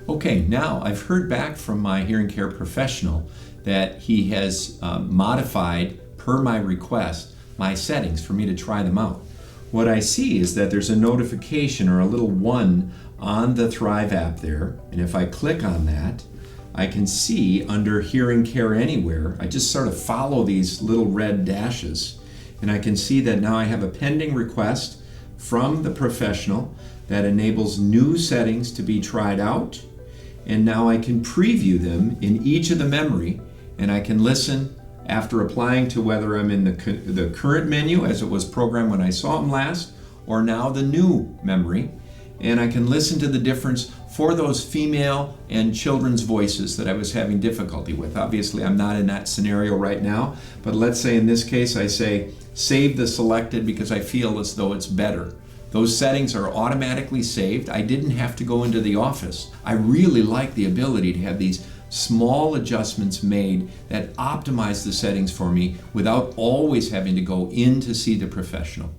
Okay, now I've heard back from my hearing care professional that he has modified, per my request, my settings for me to try them out. What I see is that there's a notification or a little 1 on the Thrive app there, and if I click on that, I can see under Hearing Care Anywhere, I just sort of follow these little red dashes, and I can see that now I have a pending request from the professional that enables new settings to be tried out, and now I can preview them in each of the memory, and I can listen after applying to whether I'm in the current menu as it was programmed when I saw them last, or now the new memory, and I can listen to the difference for those female and children's voices that I was having difficulty with. Obviously, I'm not in that scenario right now, but let's say in this case I say save the selected because I feel as though it's better. Those settings are automatically saved. I didn't have to go into the office. I really like the ability to have these small adjustments made that optimize the settings for me without always having to go in to see the professional.